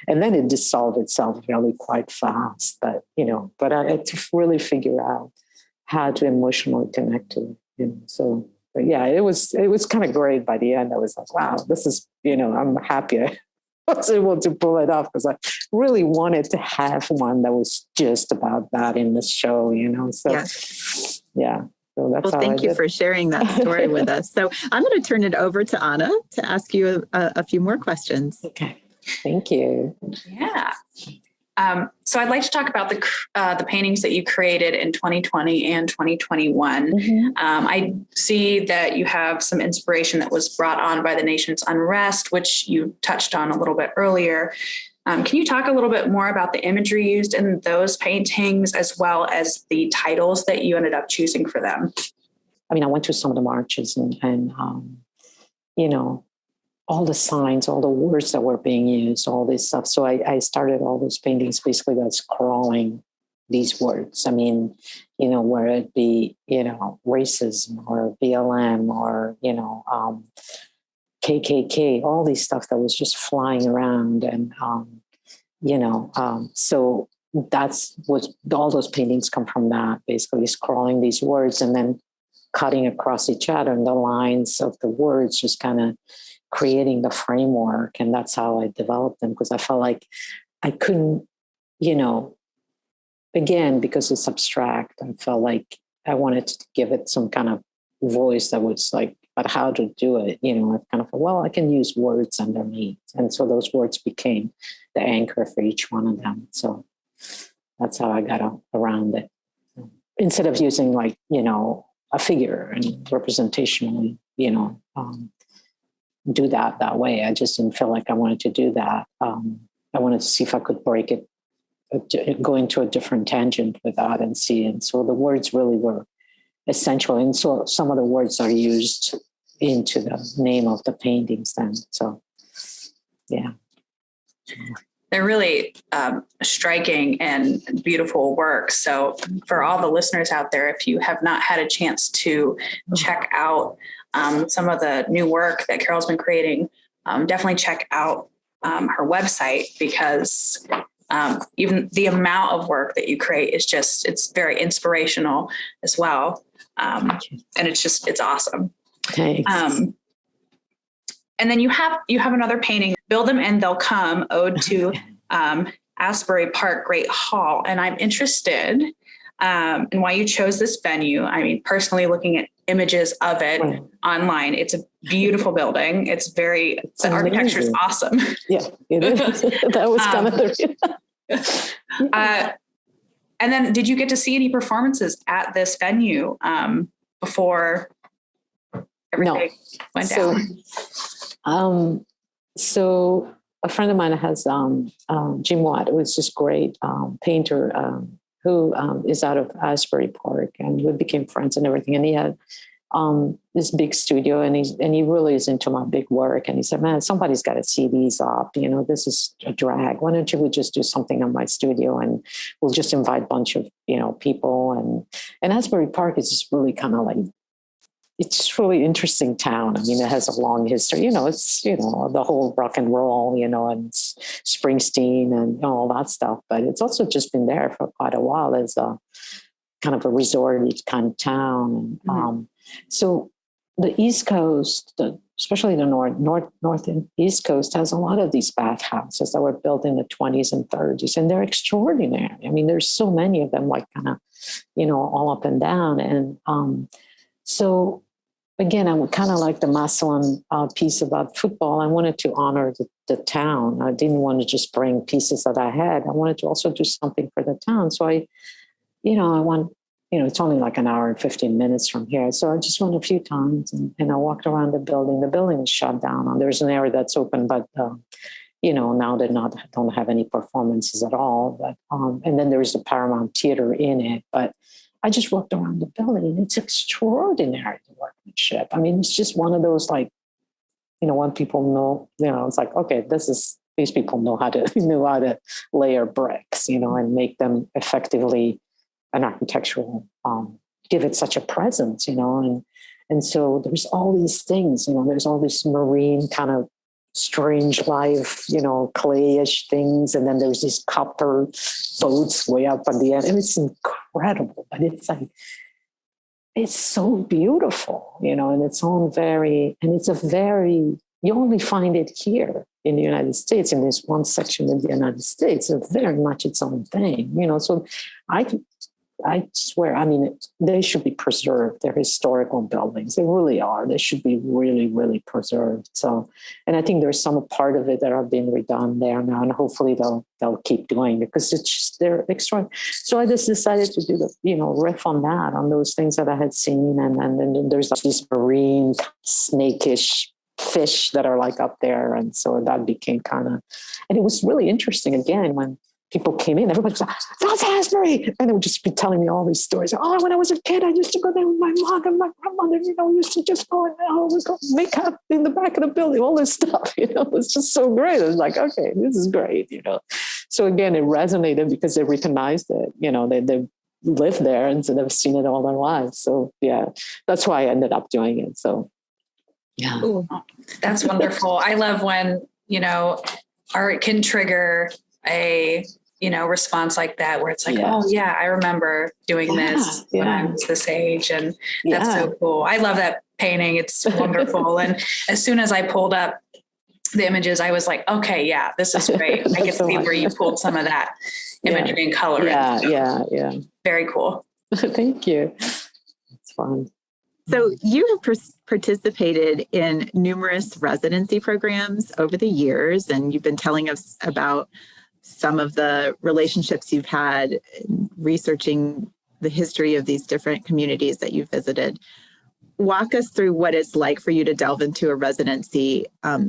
And then it dissolved itself really quite fast. But, I had to really figure out how to emotionally connect to it. So, but yeah, it was kind of great by the end. I was like, wow, this is, I'm happy I was able to pull it off, because I really wanted to have one that was just about that in the show, So, yes. Yeah. So that's well, thank you for sharing that story with us. So I'm going to turn it over to Anna to ask you a few more questions. Okay. Thank you. Yeah. So I'd like to talk about the paintings that you created in 2020 and 2021. Mm-hmm. I see that you have some inspiration that was brought on by the nation's unrest, which you touched on a little bit earlier. Can you talk a little bit more about the imagery used in those paintings, as well as the titles that you ended up choosing for them? I mean, I went to some of the marches and all the signs, all the words that were being used, all this stuff. So I started all those paintings basically by scrawling these words. I mean, where it be, racism or BLM or, KKK, all these stuff that was just flying around. And, so that's what all those paintings come from, that basically scrawling these words and then cutting across each other, and the lines of the words just kind of creating the framework. And that's how I developed them, because I felt like I couldn't, again, because it's abstract, I felt like I wanted to give it some kind of voice that was like, but how to do it, I kind of thought, well, I can use words underneath. And so those words became the anchor for each one of them. So that's how I got around it. Instead of using like, a figure and representation, do that way. I just didn't feel like I wanted to do that. I wanted to see if I could break it, go into a different tangent with that and see. And so the words really were essential. And so some of the words are used into the name of the paintings then. So, yeah. They're really striking and beautiful work. So for all the listeners out there, if you have not had a chance to check out some of the new work that Carole's been creating, definitely check out her website, because even the amount of work that you create is just, it's very inspirational as well. And it's awesome. Thanks. And then you have another painting, Build Them and They'll Come, Ode to Asbury Park Great Hall. And I'm interested and why you chose this venue. I mean, personally looking at images of it online, it's a beautiful building. The architecture is awesome. Yeah, it is. That was kind of the... And then did you get to see any performances at this venue before everything went down? So a friend of mine has Jim Watt, who is just great painter who is out of Asbury Park, and we became friends and everything. And he had this big studio, and he really is into my big work. And he said, "Man, somebody's got to see these up. You know, this is a drag. Why don't we just do something in my studio, and we'll just invite a bunch of people." And Asbury Park is just really kind of like, it's just really interesting town. I mean, it has a long history. It's the whole rock and roll, and it's Springsteen and all that stuff. But it's also just been there for quite a while as a kind of a resort kind of town. And, so the East Coast, especially the North and East Coast, has a lot of these bathhouses that were built in the 20s and 30s, and they're extraordinary. I mean, there's so many of them, like kind of, all up and down. And so again, I would kind of like the Massillon piece about football. I wanted to honor the town. I didn't want to just bring pieces that I had. I wanted to also do something for the town. So I went, it's only like an hour and 15 minutes from here. So I just went a few times and I walked around the building. The building is shut down. And there's an area that's open, but, now they don't have any performances at all. But and then there's the Paramount Theater in it. But I just walked around the building, and it's extraordinary, the workmanship. I mean, it's just one of those, like, when people know, it's like, okay, these people knew how to layer bricks, and make them effectively an architectural, give it such a presence, and so there's all these things, there's all this marine kind of strange life, clayish things. And then there's these copper boats way up on the end. And it's incredible, but it's so beautiful, and it's you only find it here in the United States, in this one section of the United States. It's very much its own thing, so I swear, I mean, they should be preserved. They're historical buildings. They really are. They should be really, really preserved. So, and I think there's some part of it that are being redone there now, and hopefully they'll keep doing it, because they're extraordinary. So I just decided to do riff on that, on those things that I had seen. And then there's these marine snakish fish that are like up there. And so that became and it was really interesting again when people came in, everybody was like, "That's Asbury!" And they would just be telling me all these stories. "Oh, when I was a kid, I used to go there with my mom and my grandmother, used to just go and we go make up in the back of the building, all this stuff, it's just so great." I was like, okay, this is great, So again, it resonated because they recognized it, they lived there and so they've seen it all their lives. So yeah, that's why I ended up doing it. So yeah. Ooh, that's wonderful. I love when, art can trigger a response like that, where it's like, oh yeah, I remember doing this when I was this age. And that's so cool. I love that painting. It's wonderful. And as soon as I pulled up the images, I was like, okay, yeah, this is great. I get to see where you pulled some of that imagery and color. Yeah. Very cool. Thank you. It's fun. So you have participated in numerous residency programs over the years, and you've been telling us about some of the relationships you've had researching the history of these different communities that you've visited. Walk us through what it's like for you to delve into a residency.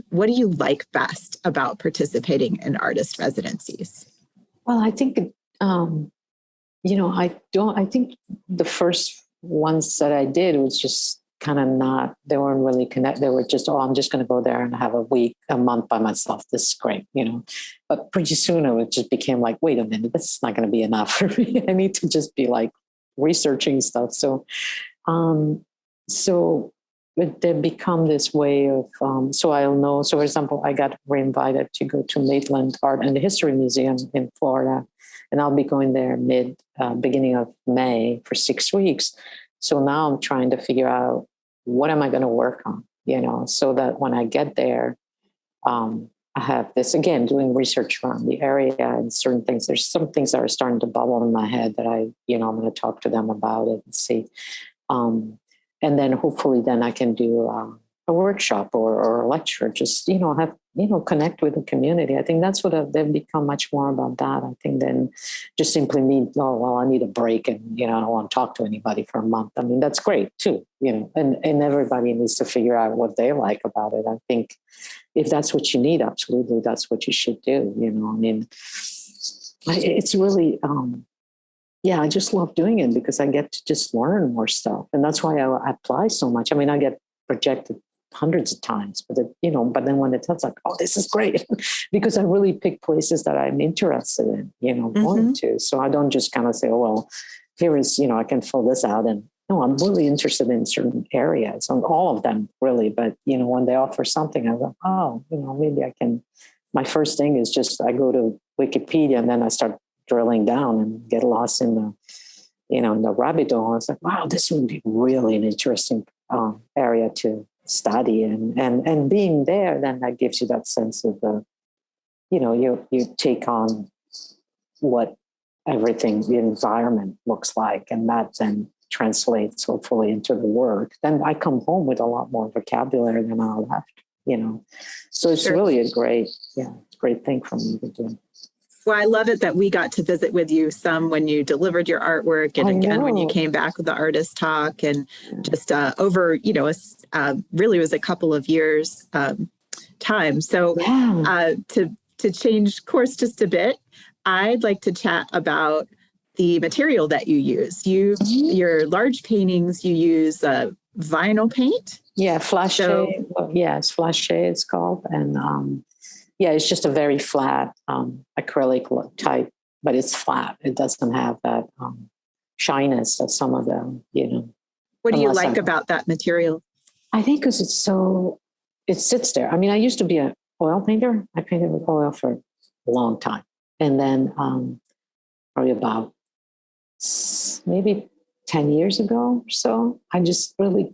What do you like best about participating in artist residencies? Well, I think, I think the first ones that I did was just kind of they weren't really connected. They were just, I'm just going to go there and have a month by myself. This is great, But pretty soon it just became like, wait a minute, this is not going to be enough for me. I need to just be like researching stuff. So they become this way of, so I'll know. So for example, I got reinvited to go to Maitland Art and History Museum in Florida, and I'll be going there beginning of May for 6 weeks. So now I'm trying to figure out what am I going to work on, so that when I get there, I have this, again, doing research around the area and certain things. There's some things that are starting to bubble in my head that I'm going to talk to them about it and see. And then hopefully then I can do a workshop or a lecture, just, have, connect with the community. I think that's what they've become much more about that. I think then just simply mean, oh, well, I need a break and, I don't want to talk to anybody for a month. I mean, that's great too, and everybody needs to figure out what they like about it. I think if that's what you need, absolutely, that's what you should do. I mean, it's really, I just love doing it because I get to just learn more stuff. And that's why I apply so much. I mean, I get rejected hundreds of times, but but then when it's like, oh, this is great, because I really pick places that I'm interested in, going to. So I don't just kind of say, oh, well, here is, I can fill this out. And no, I'm really interested in certain areas, on all of them really. But, when they offer something, I go, oh, maybe I can. My first thing is just I go to Wikipedia and then I start drilling down and get lost in the, in the rabbit hole. It's like, wow, this would be really an interesting area to study, and being there, then that gives you that sense of the, you take on what everything, the environment looks like, and that then translates hopefully into the work. Then I come home with a lot more vocabulary than I left, So it's really a great thing for me to do. Well, I love it that we got to visit with you some when you delivered your artwork, and again when you came back with the artist talk, and just over, really was a couple of years time. So to change course just a bit, I'd like to chat about the material that you use. Your large paintings, you use vinyl paint. Yeah, flashe. It's flashe, it's called, and it's just a very flat acrylic type, but it's flat. It doesn't have that shyness that some of them, What do you like about that material? I think because it sits there. I mean, I used to be an oil painter. I painted with oil for a long time. And then probably about maybe 10 years ago or so, I just really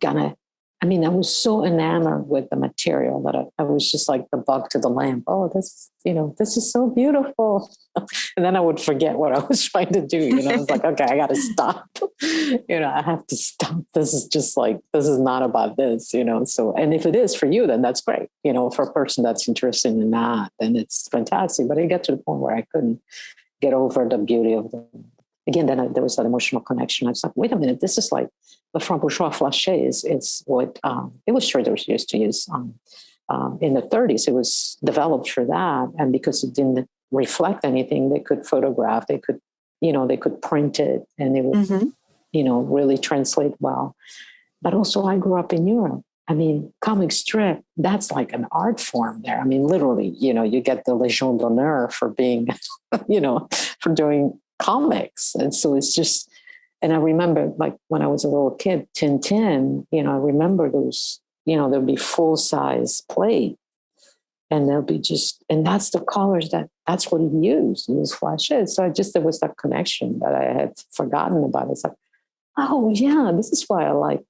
I was so enamored with the material that I was just like the bug to the lamp. Oh, this is so beautiful. And then I would forget what I was trying to do. I was like, okay, I got to stop. I have to stop. This is not about this, So, and if it is for you, then that's great. For a person that's interested in that, then it's fantastic. But I get to the point where I couldn't get over the beauty of them. Again, then there was that emotional connection. I was like, wait a minute, this is like the Franc bourgeois flashe is what illustrators used to use in the 30s. It was developed for that. And because it didn't reflect anything, they could photograph, they could print it, and it would, really translate well. But also I grew up in Europe. I mean, comic strip, that's like an art form there. I mean, literally, you get the Légion d'honneur for being, for doing comics. And so it's just, and I remember like when I was a little kid, Tintin, I remember those, there'll be full size plate, and there'll be and that's the colors that's what he used. He used flashes. So there was that connection that I had forgotten about. It's like, oh yeah, this is why I like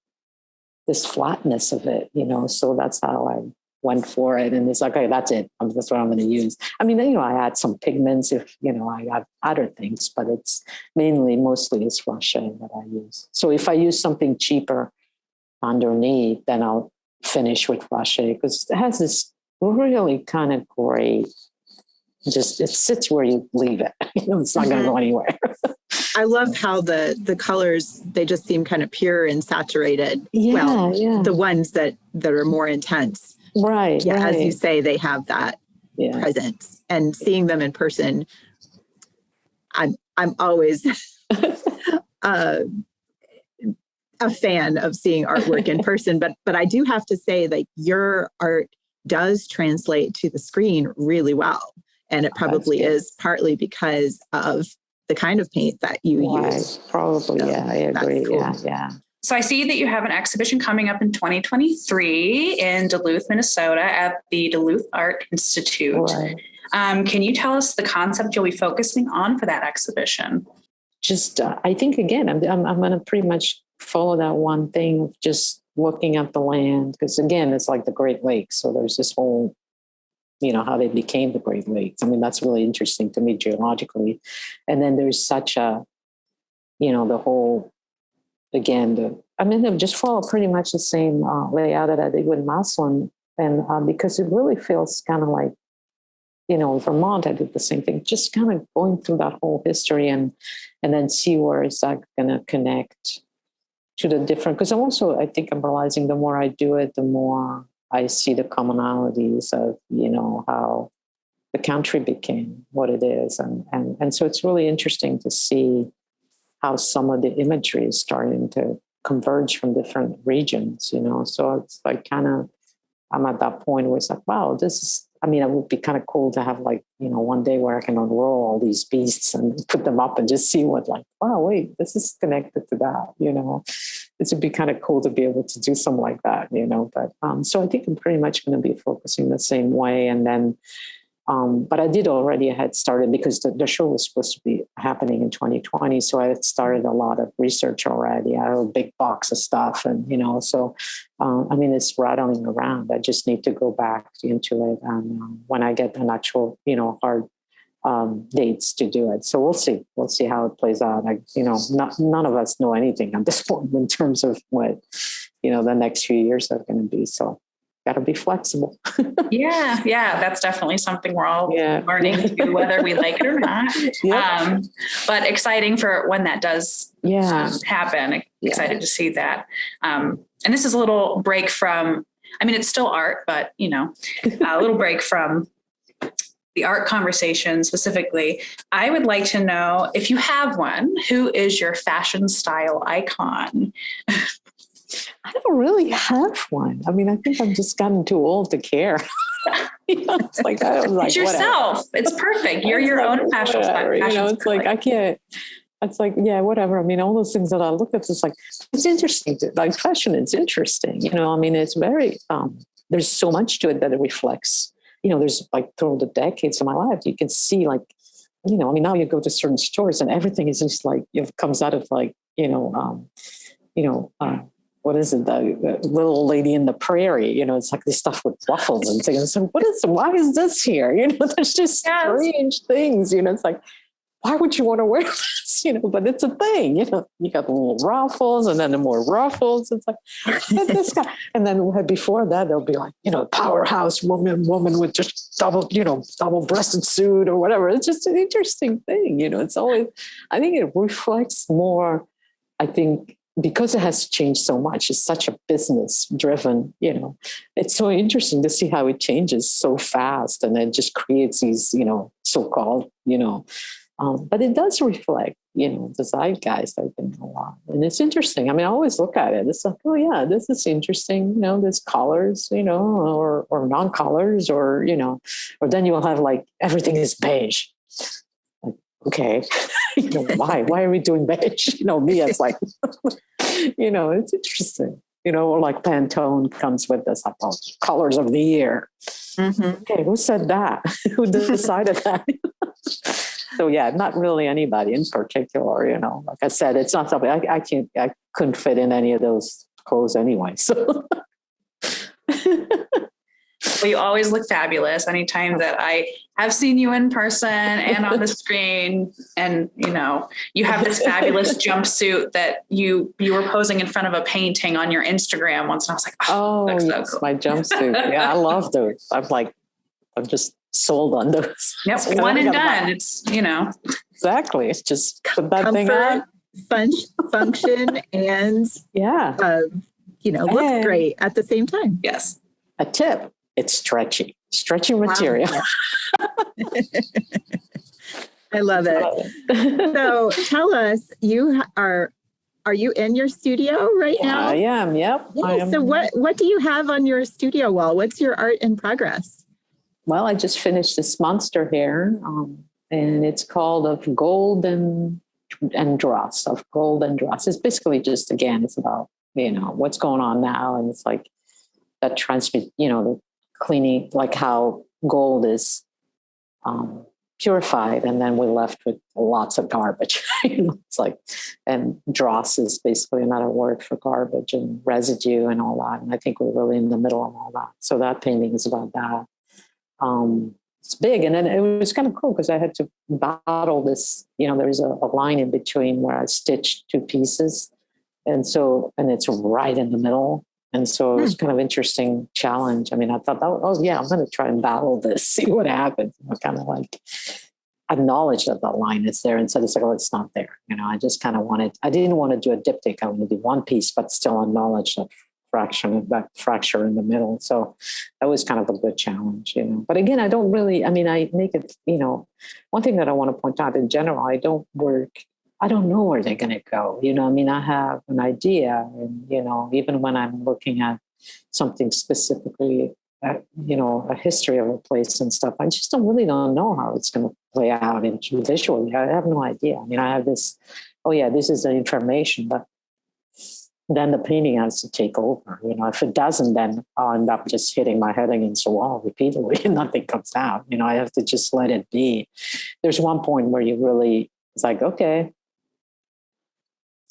this flatness of it, so that's how I went for it. And it's like, okay, that's it. That's what I'm going to use. I mean, I add some pigments if, I add other things, but it's mostly it's flashe that I use. So if I use something cheaper underneath, then I'll finish with flashe, because it has this really kind of great, it sits where you leave it. It's not going to go anywhere. I love how the colors, they just seem kind of pure and saturated. The ones that are more intense. Right. Yeah, right. As you say, they have that presence, and seeing them in person, I'm always a fan of seeing artwork in person. But I do have to say, like, your art does translate to the screen really well, and it probably is partly because of the kind of paint that you use. Probably, so I agree. Cool. Yeah. So I see that you have an exhibition coming up in 2023 in Duluth, Minnesota at the Duluth Art Institute. Right. Can you tell us the concept you'll be focusing on for that exhibition? Just, I think, again, I'm going to pretty much follow that one thing of just looking at the land. Because again, it's like the Great Lakes. So there's this whole how they became the Great Lakes. I mean, that's really interesting to me geologically. And then there's such a, the whole, again, they just follow pretty much the same layout that I did with Massillon. And because it really feels kind of like, Vermont, I did the same thing, just kind of going through that whole history and then see where it's going to connect to the different, because I think I'm realizing the more I do it, the more I see the commonalities of, how the country became what it is. And so it's really interesting to see how some of the imagery is starting to converge from different regions, so it's like kind of, I'm at that point where it's like, wow, it would be kind of cool to have one day where I can unroll all these beasts and put them up and just see what wow, wait, this is connected to that, It would be kind of cool to be able to do something like that, but so I think I'm pretty much going to be focusing the same way. And then, but I had started because the show was supposed to be happening in 2020. So I had started a lot of research already. I have a big box of stuff and, so, it's rattling around. I just need to go back into it. And when I get an actual, hard dates to do it. So we'll see how it plays out. None of us know anything at this point in terms of what, the next few years are going to be. So got to be flexible. Yeah. That's definitely something we're all learning to do, whether we like it or not. Yep. But exciting for when that does happen. Excited to see that. And this is a little break from, it's still art, but, a little break from the art conversation specifically. I would like to know, if you have one, who is your fashion style icon? I don't really have one. I think I've just gotten too old to care. It's like, it's yourself. Whatever. It's perfect. You're your own fashion style. It's like, I can't, it's like, yeah, whatever. All those things that I look at, it's like, it's interesting. Fashion is interesting. It's very, there's so much to it that it reflects, there's through the decades of my life, you can see now you go to certain stores and everything is just it comes out of what is it? The little lady in the prairie, it's like this stuff with ruffles and things. So why is this here? There's just strange things, it's like, why would you want to wear this? But it's a thing, you got the little ruffles and then the more ruffles. It's like, this guy. And then before that, there'll be powerhouse woman with just double-breasted suit or whatever. It's just an interesting thing. It's always, I think it reflects more, because it has changed so much. It's such a business driven, it's so interesting to see how it changes so fast and it just creates these, so-called, but it does reflect, the zeitgeist, I think, a lot. And it's interesting. I always look at it. It's like, oh yeah, this is interesting. There's colors, or non-colors or then you'll have everything is beige. Okay, why are we doing beige? Me, it's like, it's interesting. Or Pantone comes with this colors of the year. Mm-hmm. Okay, who said that? Who decided that? So yeah, not really anybody in particular. Like I said, it's not something I couldn't fit in any of those clothes anyway. So. Well, you always look fabulous anytime that I have seen you in person and on the screen. And, you have this fabulous jumpsuit that you were posing in front of a painting on your Instagram once. And I was like, oh, yes, so cool. My jumpsuit. Yeah, I love those. I'm just sold on those. Yep, one and done. It's, Exactly. It's just put that comfort, thing on. Function, and looks great at the same time. Yes. A tip. It's stretchy material. Wow. I love it. So tell us, are you in your studio right now? I am. Yep. Yeah, I am. So what do you have on your studio wall? What's your art in progress? Well, I just finished this monster here, and it's called Of Gold and Dross. Of Gold and Dross. It's basically just, again, it's about, what's going on now. And it's like that transmit, the cleaning, like how gold is purified and then we're left with lots of garbage. It's like, and dross is basically another word for garbage and residue and all that. And I think we're really in the middle of all that. So that painting is about that. It's big. And then it was kind of cool because I had to battle this, there's a line in between where I stitched two pieces. And it's right in the middle. And so it was kind of interesting challenge. I mean, I thought, oh yeah, I'm going to try and battle this, see what happens. Kind of like acknowledge that the line is there instead of like, oh, it's not there. I just kind of I didn't want to do a diptych. I wanted to do one piece, but still acknowledge that fracture in the middle. So that was kind of a good challenge, But again, I make it, one thing that I want to point out in general, I don't know where they're going to go. I have an idea and, even when I'm looking at something specifically, a history of a place and stuff, I just don't know how it's going to play out visually. I have no idea. I have this, this is the information, but then the painting has to take over. If it doesn't, then I'll end up just hitting my head against the wall repeatedly and nothing comes out. I have to just let it be. There's one point where it's like, okay,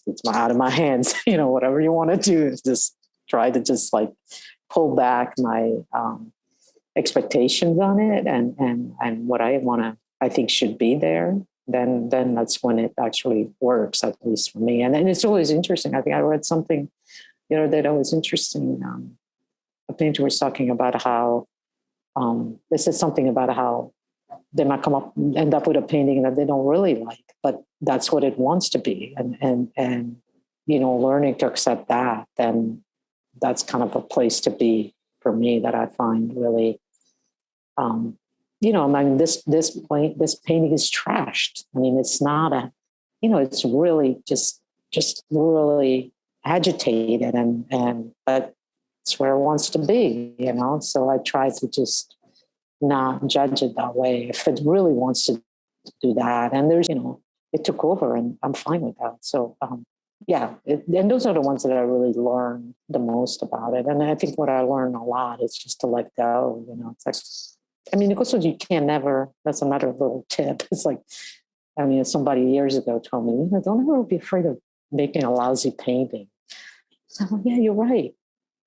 it's out of my hands. Whatever you want to do is just try to just like pull back my expectations on it and what I think should be there. Then that's when it actually works, at least for me. And it's always interesting. I think I read something the other day that was interesting. A painter was talking about how they said something about how they might end up with a painting that they don't really like, but that's what it wants to be. And learning to accept that, then that's kind of a place to be for me that I find really, this painting is trashed. It's not it's really just really agitated but it's where it wants to be, So I try to just not judge it that way. If it really wants to do that, and there's, it took over, and I'm fine with that. So, and those are the ones that I really learned the most about it. And I think what I learned a lot is just to let go. It's like, also you can never. That's another little tip. It's like, somebody years ago told me, don't ever be afraid of making a lousy painting. I'm like, yeah, you're right.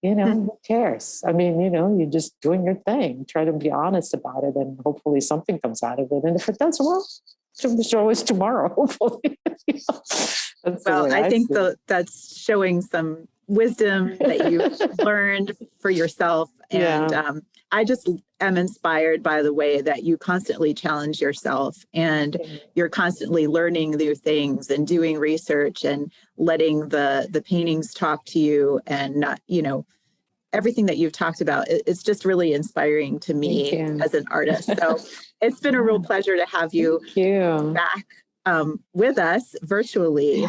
Who cares? You're just doing your thing. Try to be honest about it, and hopefully something comes out of it. And if it does, well, there's always tomorrow, hopefully. Well, I think that's showing some wisdom that you've learned for yourself. And I just am inspired by the way that you constantly challenge yourself, and you're constantly learning new things and doing research and letting the paintings talk to you, and not, everything that you've talked about. It's just really inspiring to me as an artist. So it's been a real pleasure to have you back with us virtually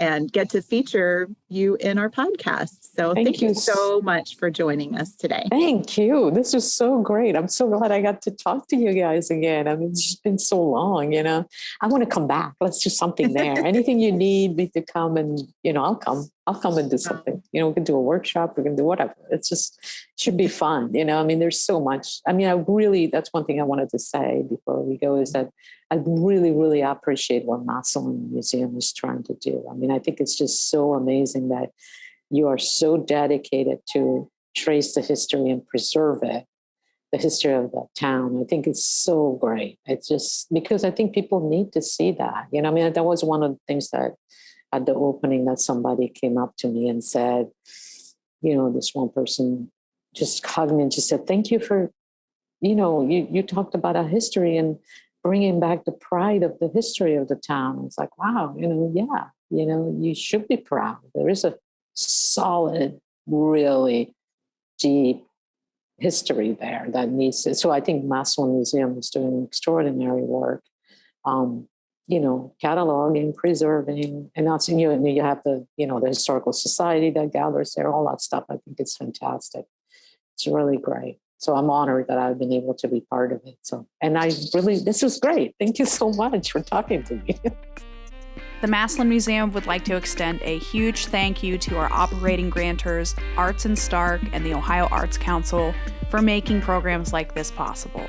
and get to feature you in our podcast. So thank you so much for joining us today. Thank you. This was so great. I'm so glad I got to talk to you guys again. It's just been so long, I want to come back. Let's do something there. Anything you need me to come and, I'll come and do something. We can do a workshop. We can do whatever. It's just should be fun. There's so much. That's one thing I wanted to say before we go is that I really, really appreciate what Massillon Museum is trying to do. I think it's just so amazing that you are so dedicated to trace the history and preserve it, the history of that town. I think it's so great. It's just because I think people need to see that. That was one of the things that at the opening that somebody came up to me and said, this one person just hugged me and just said, thank you for, you talked about our history and bringing back the pride of the history of the town. It's like, wow, you should be proud. There is a solid, really deep history there that needs to. So I think Massillon Museum is doing extraordinary work, cataloging, preserving, and that's, you have the Historical Society that gathers there, all that stuff. I think it's fantastic. It's really great. So I'm honored that I've been able to be part of it. This was great. Thank you so much for talking to me. The Massillon Museum would like to extend a huge thank you to our operating grantors, Arts and Stark, and the Ohio Arts Council for making programs like this possible.